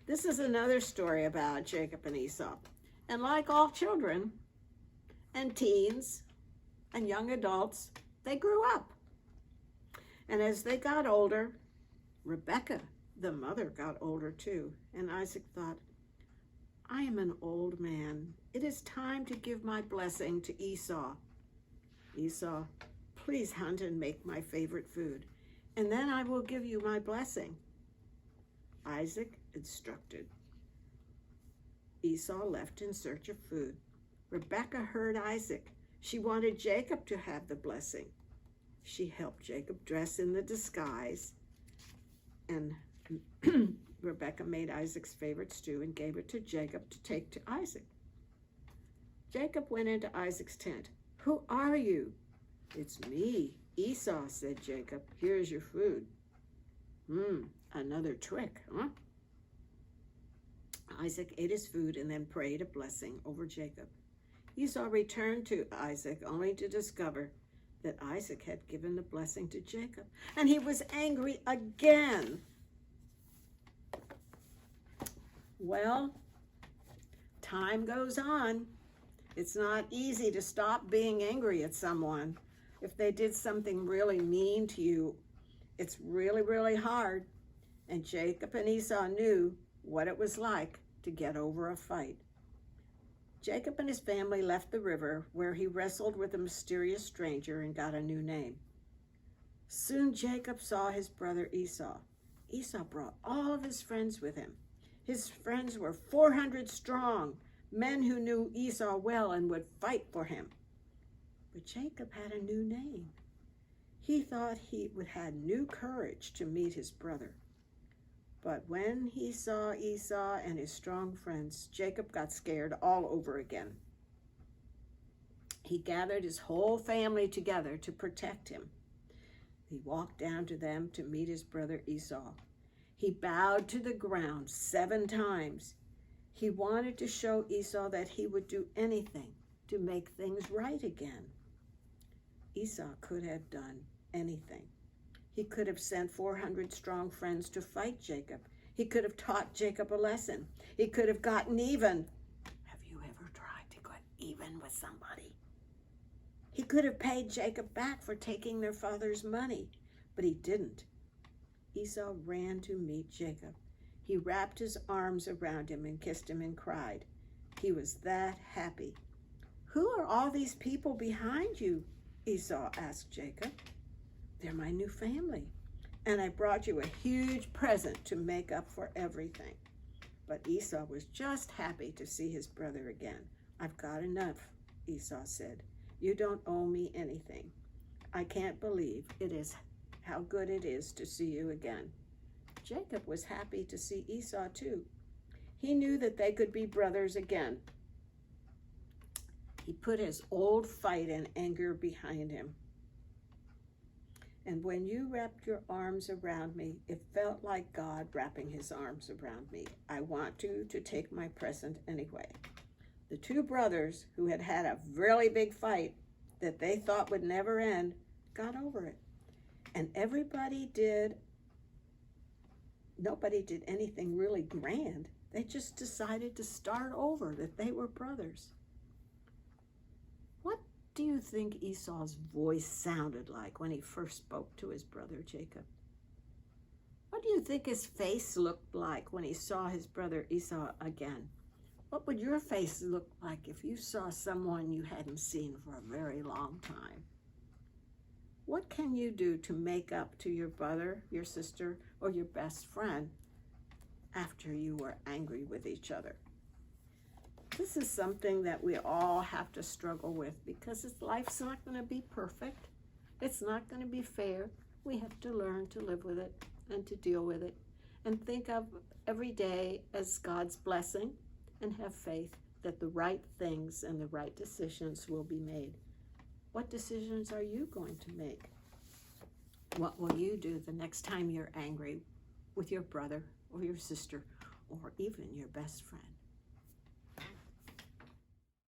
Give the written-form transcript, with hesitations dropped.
This is another story about Jacob and Esau. And like all children and teens and young adults, they grew up. And as they got older, Rebekah, the mother, got older too. And Isaac thought, I am an old man. It is time to give my blessing to Esau. Esau, please hunt and make my favorite food, and then I will give you my blessing. Isaac instructed. Esau left in search of food. Rebekah heard Isaac. She wanted Jacob to have the blessing. She helped Jacob dress in the disguise, and Rebekah made Isaac's favorite stew and gave it to Jacob to take to Isaac. Jacob went into Isaac's tent. Who are you? It's me, Esau, said Jacob. Here's your food. Another trick, huh? Isaac ate his food and then prayed a blessing over Jacob. Esau returned to Isaac only to discover that Isaac had given the blessing to Jacob, and he was angry again. Well, time goes on. It's not easy to stop being angry at someone. If they did something really mean to you, it's really, really hard. And Jacob and Esau knew what it was like to get over a fight. Jacob and his family left the river where he wrestled with a mysterious stranger and got a new name. Soon Jacob saw his brother Esau. Esau brought all of his friends with him. His friends were 400 strong, men who knew Esau well and would fight for him. But Jacob had a new name. He thought he would have new courage to meet his brother. But when he saw Esau and his strong friends, Jacob got scared all over again. He gathered his whole family together to protect him. He walked down to them to meet his brother Esau. He bowed to the ground 7 times. He wanted to show Esau that he would do anything to make things right again. Esau could have done anything. He could have sent 400 strong friends to fight Jacob. He could have taught Jacob a lesson. He could have gotten even. Have you ever tried to get even with somebody? He could have paid Jacob back for taking their father's money, but he didn't. Esau ran to meet Jacob. He wrapped his arms around him and kissed him and cried. He was that happy. Who are all these people behind you? Esau asked Jacob. They're my new family, and I brought you a huge present to make up for everything. But Esau was just happy to see his brother again. I've got enough, Esau said. You don't owe me anything. I can't believe it is how good it is to see you again. Jacob was happy to see Esau too. He knew that they could be brothers again. He put his old fight and anger behind him. And when you wrapped your arms around me, it felt like God wrapping his arms around me. I want you to take my present anyway. The 2 brothers who had had a really big fight that they thought would never end got over it. And nobody did anything really grand. They just decided to start over, that they were brothers. What do you think Esau's voice sounded like when he first spoke to his brother Jacob? What do you think his face looked like when he saw his brother Esau again? What would your face look like if you saw someone you hadn't seen for a very long time? What can you do to make up to your brother, your sister, or your best friend after you were angry with each other? This is something that we all have to struggle with because life's not going to be perfect. It's not going to be fair. We have to learn to live with it and to deal with it and think of every day as God's blessing and have faith that the right things and the right decisions will be made. What decisions are you going to make? What will you do the next time you're angry with your brother or your sister or even your best friend?